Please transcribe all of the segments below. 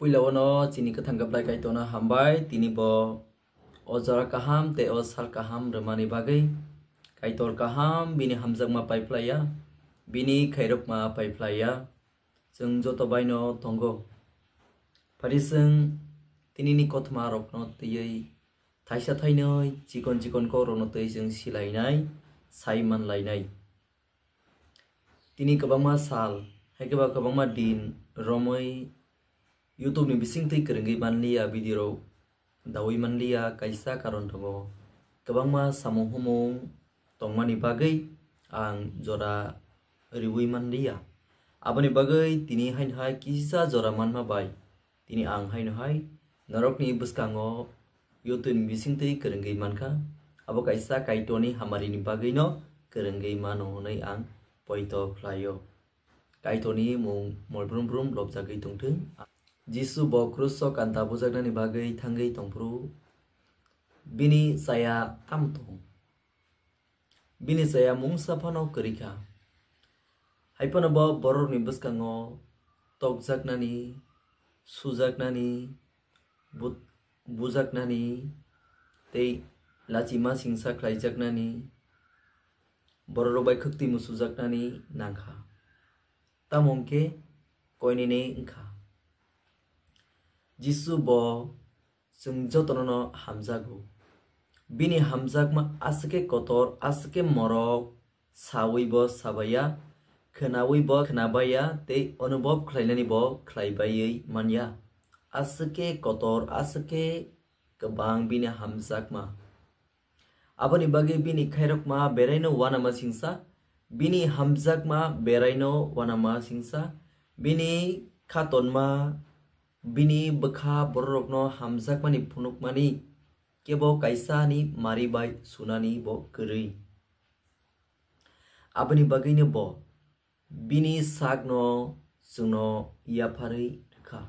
Puilawano chini kathanggap kaitona hambai tini bo ojara kaham te osal kaham remani bagai kaitor kaham bini hamjangma paiplaya bini khairokma paiplaya जों joto baino tongo parisung tinini kothma rokno tiyei thaisa thainoi chikon ko rono tei जों silainai saiman lainai tini kabangma sal haikeba kabangma din romoi YouTube ni bising tei kerengi manlia video dawi manlia kaisa karon tongo kabangma samung humung tongmani bagai ang jora riwi manlia aboni bagai tini hain hai kisa jora manma bai tini ang hain hai narokni buskango YouTube ni bising tei kerengi manka abo kaisa kaitoni hamari ni bagai no kerengi mano nei ang poito playo kaitoni mung molbrum brum lobjagai tongthung Jisu bo kruso kanta bujaknani bagai thangai tongpru bini saya tamtong bini saya mungsa phano kerika haipano bo boror ni buskango tokjaknani sujaknani bujaknani tei lachima singsa khlaijaknani bororo bai khukti musujaknani nangkha tamongke koinine engkha Jisu bo जों jotono hamjago bini hamjakma asake kotor asake morok sawi bo sabaya khnawi bo khnabaya tei anubhav khlainani bo khlaibayei manya asake kotor asake kabang bini hamjakma aboni bagi bini khairokma beraino wanama singsa bini hamjakma beraino wanama singsa bini khatonma bini bekha borokno hamjakmani phunukmani kebo kaisani maribai sunani bo kerei aboni bagaiनो bo bini sakno jungno yaphari rekha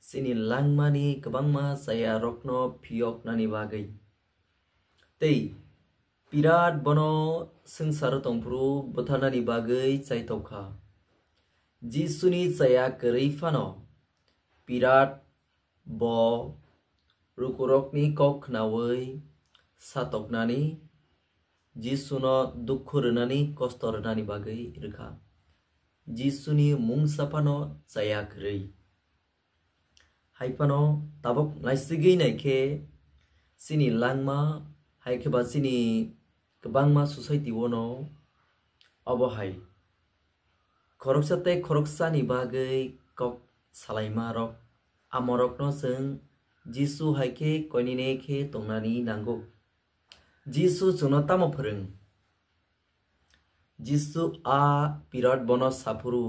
sini langmani kabangma saya rokno phiyoknani bagai tei pirat bono sengsar tongpru bothanani bagai chaitokha Jisuni saya kerei phano pirat bo rukurokni kok nawai satoknani Jisuno dukkhurunani kostorunani bagai rekha Jisuni mungsapano saya kerei haipano tabok naisigi naike sini langma haikeba sini kebangma society wono obohai khoroksa tei khoroksani bagai kok salaima rok amorokno जों Jisu haike koinine khe tongnani nango Jisu jono tamo phorung Jisu a pirat bono sapuru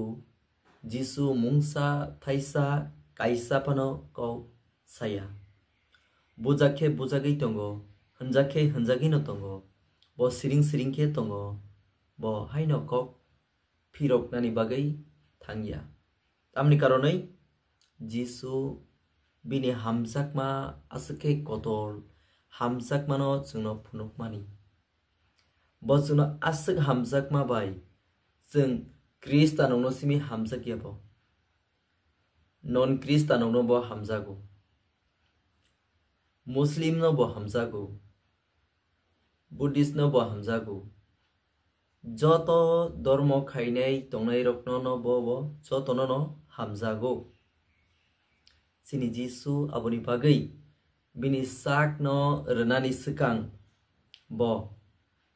Jisu mungsa thaisa kaisa phano ko saya bujake bujagai tongo hanjake hanjagi no tongo bo siring khe tongo bo haino kok phiroknani bagai thangya tamni karonei Jisu bini hamjakma asake kotor hamjakmano jungno phunukmani bo jungno asuk hamjakma bai जों kristanongno simi hamjakyabo non kristanongno bo hamjago muslimno bo hamjago buddhist no bo hamjago joto dormo khainai tongnai rokno no bo jotono no hamjago sini Jisu aboni bagai bini sakno renani sekang bo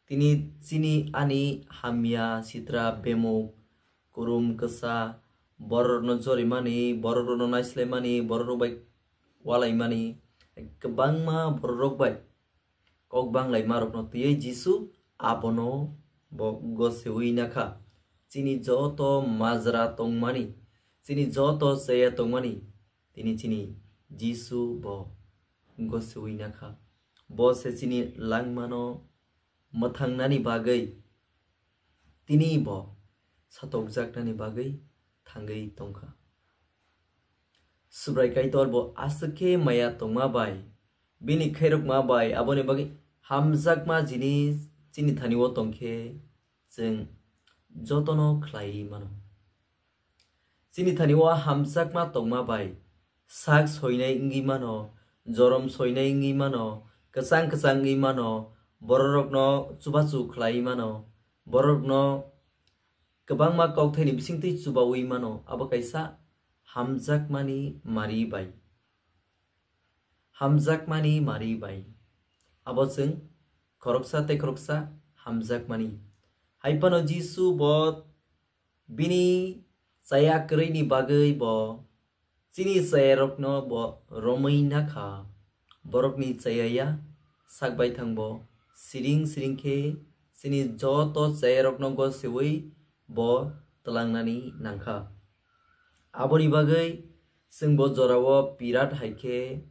tini sini ani hamya sitra bemuk kurum kesa bororno jorimani bororno naislemani bororo bai walaimani kebangma bororok bai kok banglai marokno tiyei Jisu abono bo gosewi nakha chini joto majra tongmani chini joto saya tongmani tini chini Jisu bo gosewi nakha bo se chini langmano mathangnani bagai tini bo satokjaknani bagai thangai tongkha subrai kaitor bo asake maya tongma bai bini khairokma bai aboni bagai hamjakma jinis chini thaniwo tongkhe जों jotono khlai mano Sini thaniwa hamjakma tongma bai sak soinai ingi mano jorom soinai ingi mano kesang ingi mano borokno chubachu khlai mano borokno kebangma kokthai bisingti chubawi mano abo kaisa hamjakmani mari bai hamjakmani mari bai abo जों koroksa tei koroksa hamjakmani haipano Jisu bo bini saya kerini bagai bo sini saya rokno bo romai nakha borokni saya sakbai thangbo siring ke sini joto saya rokno go sewi bo telangnani nangkha aboni bagai जों bo jorawo pirat haike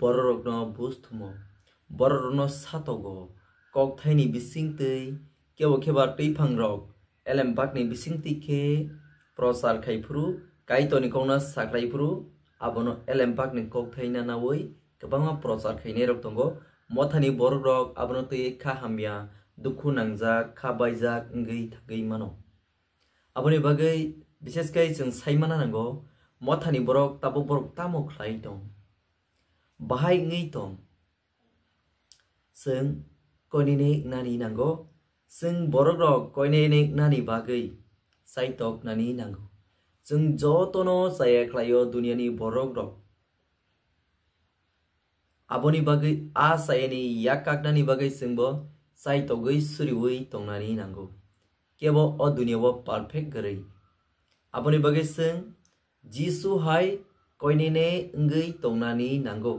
borokno busthumo borokno satogo kokthai bisingtei kebo kheba teipangrok elembakni bisingti ke prosar khaifru kaitoni kongna sakraifru abono elembakni kokthai na nawoi kebangma prosar khainai rok tongo mothani borokrok abono tei kha hamya dukhu nangjak kha baijak ngei thagei mano aboni bagai bises kai जों saimana nango mothani borok tabo borok tamo khlai tong bahai ngei tong जों koinene nani nango जों borokrok koinene nani bagai saitok nani nango जों jotono saya khlaio duniani borokrok aboni bagai a sayani yakaknani bagai जोंbo saitogoi suriwei tongnani nango kebo o duniawo perfect gorei aboni bagai जों Jisu hai koinene ngei tongnani nango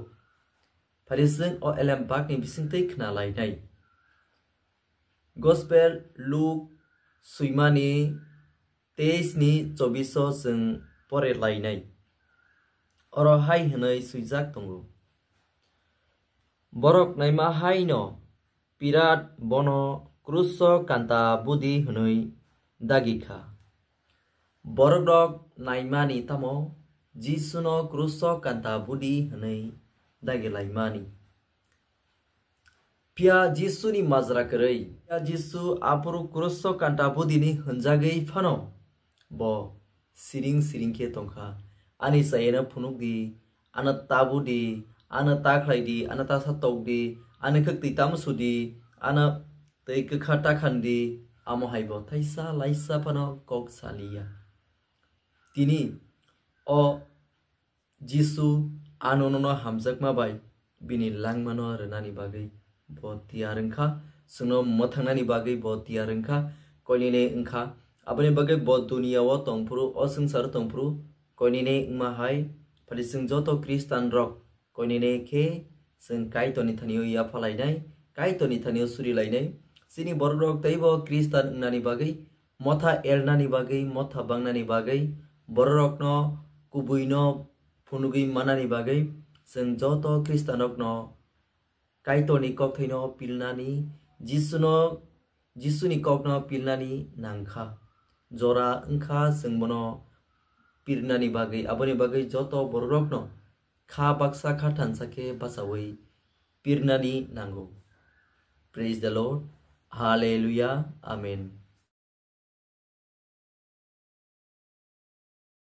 phari जों o elembakni bisingtei khna lainai Gospel Luke suimani 23 ni 24 जों pore lainai oro hai hnai suijak tongo borok naima hai no pirat bono kruso kanta budi hnai dagikha borok rok naimani tamo Jisu no kruso kanta budi hnai dagilaimani Pia Jisu ni mazra kerei Pia Jisu apuru kruso kanta budi ni hunjagei phano bo siring ke tongkha ani sayena phunuk di ana tabu di ana taklai di ana ta satok di ana khakti tamsu di ana tei khata khandi amo haibo thaisa laisa phano kok salia tini o Jisu anono hamjakma bai bini langmano renani bagai bo tiarengkha sungno mothangnani bagai bo tiarengkha koinene engkha aboni bagai bo duniyawo tongpuru o sangsar tongpuru koinene engma hai phari जों joto Christian rok koinene ke जों kaitoni thaniyo ya phalainai kaitoni thaniyo suri lainai sini borok rok teibo Christian nani bagai motha ernani bagai motha bangnani bagai borok no kubuino phunugui manani bagai जों joto Christian rok no kaitoni kokthai no pilnani Jisuni kokno pilnani nangkha jora engkha जों bono pirnani bagai aboni bagai joto borok no kha baksa kha thansa ke basawi pirnani nango Praise the Lord Hallelujah Amen